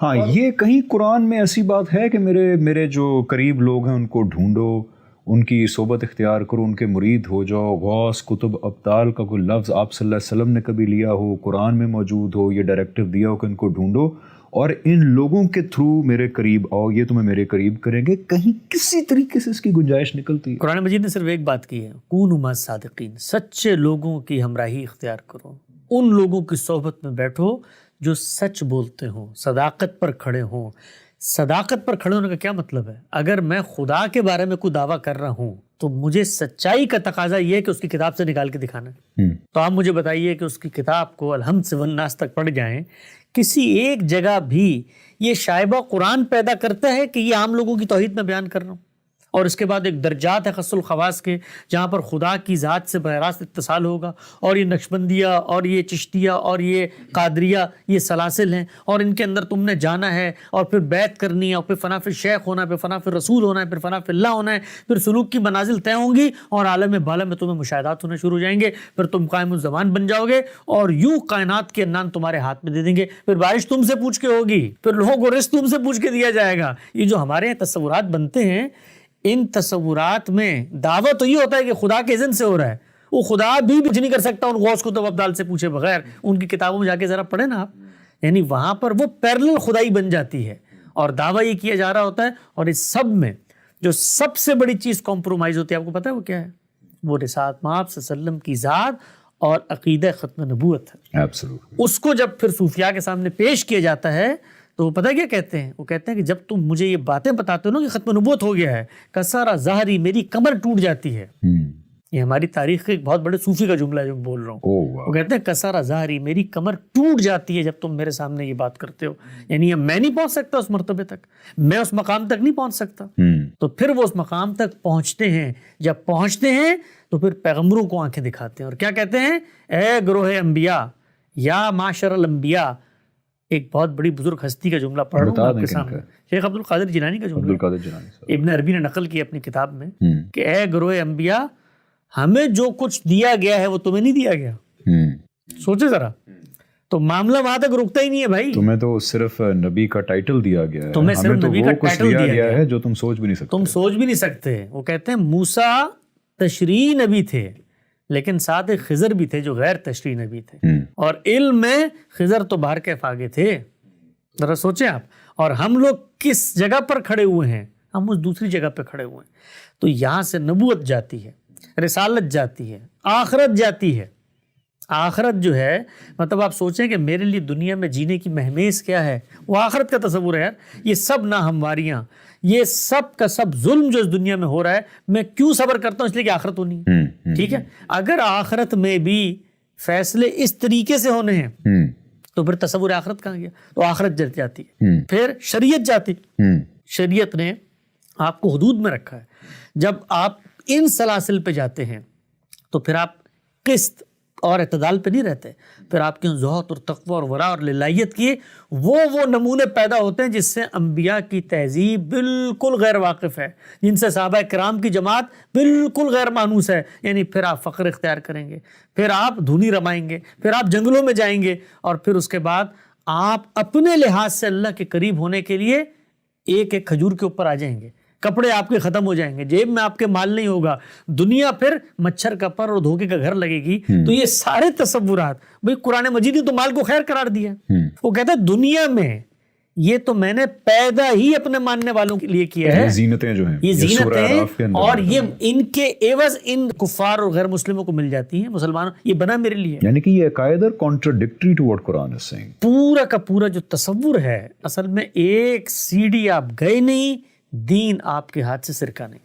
ہاں یہ کہیں قرآن میں ایسی بات ہے کہ میرے جو قریب لوگ ہیں ان کو ڈھونڈو، ان کی صحبت اختیار کرو، ان کے مرید ہو جاؤ، غوث کتب ابطال کا کوئی لفظ آپ صلی اللہ علیہ وسلم نے کبھی لیا ہو، قرآن میں موجود ہو، یہ ڈائریکٹیو دیا ہو کہ ان کو ڈھونڈو اور ان لوگوں کے تھرو میرے قریب آؤ، یہ تمہیں میرے قریب کریں گے، کہیں کسی طریقے سے اس کی گنجائش نکلتی ہے؟ قرآن مجید نے صرف ایک بات کی ہے، کونوا مع الصادقین، سچے لوگوں کی ہمراہی اختیار کرو، ان لوگوں کی صحبت میں بیٹھو جو سچ بولتے ہوں، صداقت پر کھڑے ہوں۔ صداقت پر کھڑے ہونے کا کیا مطلب ہے؟ اگر میں خدا کے بارے میں کوئی دعویٰ کر رہا ہوں تو مجھے سچائی کا تقاضا یہ ہے کہ اس کی کتاب سے نکال کے دکھانا ہے۔ تو آپ مجھے بتائیے کہ اس کی کتاب کو الحمد سے والناس تک پڑھ جائیں، کسی ایک جگہ بھی یہ شائبہ قرآن پیدا کرتا ہے کہ یہ عام لوگوں کی توحید میں بیان کر رہا ہوں؟ اور اس کے بعد ایک درجات ہے خاص الخواص کے، جہاں پر خدا کی ذات سے براہ راست اتصال ہوگا، اور یہ نقشبندیہ اور یہ چشتیہ اور یہ قادریہ یہ سلاسل ہیں، اور ان کے اندر تم نے جانا ہے اور پھر بیعت کرنی ہے، اور پھر فنا فی شیخ ہونا ہے، پھر فنا فی رسول ہونا ہے، پھر فنا فی اللہ ہونا ہے، پھر سلوک کی منازل طے ہوں گی اور عالم بالا میں تمہیں مشاہدات ہونے شروع ہو جائیں گے، پھر تم قائم الزمان بن جاؤ گے اور یوں کائنات کے انان تمہارے ہاتھ میں دے دیں گے، پھر بارش تم سے پوچھ کے ہوگی، پھر لوگوں کو رزق تم سے پوچھ کے دیا جائے گا۔ یہ جو ہمارے یہاں تصورات بنتے ہیں، ان تصورات میں دعویٰ تو یہ ہوتا ہے کہ خدا کے اذن سے ہو رہا ہے، وہ خدا بھی کچھ نہیں کر سکتا ان غوث کتب ابدال سے پوچھے بغیر، ان کی کتابوں میں جا کے ذرا پڑھیں نا آپ، یعنی وہاں پر وہ پیرلل خدائی بن جاتی ہے اور دعویٰ یہ کیا جا رہا ہوتا ہے۔ اور اس سب میں جو سب سے بڑی چیز کمپرومائز ہوتی ہے، آپ کو پتہ ہے وہ کیا ہے؟ وہ رسالت مآب صلی اللہ علیہ وسلم کی ذات اور عقیدہ ختم نبوت ہے۔ اس کو جب پھر صوفیاء کے سامنے پیش کیا جاتا ہے تو وہ پتہ کیا کہتے ہیں؟ وہ کہتے ہیں کہ جب تم مجھے یہ باتیں بتاتے ہو نا کہ ختم نبوت ہو گیا ہے، کسارا ظہری، میری کمر ٹوٹ جاتی ہے۔ یہ ہماری تاریخ کے ایک بہت بڑے صوفی کا جملہ ہے جو بول رہا ہوں۔ وہ کہتے ہیں کسارا ظہری، میری کمر ٹوٹ جاتی ہے جب تم میرے سامنے یہ بات کرتے ہو، یعنی میں نہیں پہنچ سکتا اس مرتبے تک، میں اس مقام تک نہیں پہنچ سکتا۔ تو پھر وہ اس مقام تک پہنچتے ہیں، جب پہنچتے ہیں تو پھر پیغمبروں کو آنکھیں دکھاتے ہیں اور کیا کہتے ہیں؟ اے گروہ انبیاء یا معاشر الانبیاء۔ ایک بہت بڑی بزرگ ہستی کا جملہ پڑھ رہا ہوں آپ کے سامنے، شیخ عبد القادر جیلانی کا جملہ، ابن عربی نے نقل کی اپنی کتاب میں کہ اے گروہ انبیاء، ہمیں جو کچھ دیا گیا ہے وہ تمہیں نہیں دیا گیا۔ سوچے ذرا، تو معاملہ وہاں تک رکتا ہی نہیں ہے بھائی، تمہیں تو صرف نبی کا ٹائٹل دیا گیا ہے، تمہیں صرف نبی کا ٹائٹل دیا گیا ہے جو تم سوچ بھی نہیں سکتے، تم سوچ بھی نہیں سکتے۔ وہ کہتے ہیں موسیٰ تشریعی نبی تھے لیکن ساتھ ایک خضر بھی تھے جو غیر تشریعی نبی تھے، اور علم میں خضر تو باہر کے فاگے تھے۔ ذرا سوچیں آپ، اور ہم لوگ کس جگہ پر کھڑے ہوئے ہیں؟ ہم اس دوسری جگہ پہ کھڑے ہوئے ہیں۔ تو یہاں سے نبوت جاتی ہے، رسالت جاتی ہے، آخرت جاتی ہے۔ آخرت جو ہے مطلب آپ سوچیں کہ میرے لیے دنیا میں جینے کی مہمیز کیا ہے، وہ آخرت کا تصور ہے یار۔ یہ سب ناہمواریاں، یہ سب کا سب ظلم جو اس دنیا میں ہو رہا ہے، میں کیوں صبر کرتا ہوں؟ اس لیے کہ آخرت ہونی ہے، ٹھیک ہے؟ اگر آخرت میں بھی فیصلے اس طریقے سے ہونے ہیں تو پھر تصور آخرت کہاں گیا؟ تو آخرت جل جاتی ہے۔ پھر شریعت جاتی، شریعت نے آپ کو حدود میں رکھا ہے۔ جب آپ ان سلاسل پہ جاتے ہیں تو پھر آپ قسط اور اعتدال پہ نہیں رہتے، پھر آپ کے زہد اور تقوی اور ورع اور للہیت کی وہ نمونے پیدا ہوتے ہیں جس سے انبیاء کی تہذیب بالکل غیر واقف ہے، جن سے صحابہ کرام کی جماعت بالکل غیر مانوس ہے۔ یعنی پھر آپ فخر اختیار کریں گے، پھر آپ دھنی رمائیں گے، پھر آپ جنگلوں میں جائیں گے، اور پھر اس کے بعد آپ اپنے لحاظ سے اللہ کے قریب ہونے کے لیے ایک ایک کھجور کے اوپر آ جائیں گے، کپڑے آپ کے ختم ہو جائیں گے، جیب میں آپ کے مال نہیں ہوگا، دنیا پھر مچھر کا پر اور دھوکے کا گھر لگے گی۔ تو یہ سارے تصورات بھئی قرآن مجید نے تو مال کو خیر قرار دیا۔ وہ کہتا ہے دنیا میں یہ تو میں نے پیدا ہی اپنے ماننے والوں کے لیے کیا ہے، زینتیں جو ہیں، یہ زینتیں، اور یہ ان کے عوض ان کفار اور غیر مسلموں کو مل جاتی ہیں، مسلمانوں یہ بنا میرے لیے۔ یعنی کہ یہ عقائد contradictory to what Quran is seeing. پورا کا پورا جو تصور ہے، اصل میں ایک سیڑھی آپ گئے نہیں، دین آپ کے ہاتھ سے سرکا نہیں۔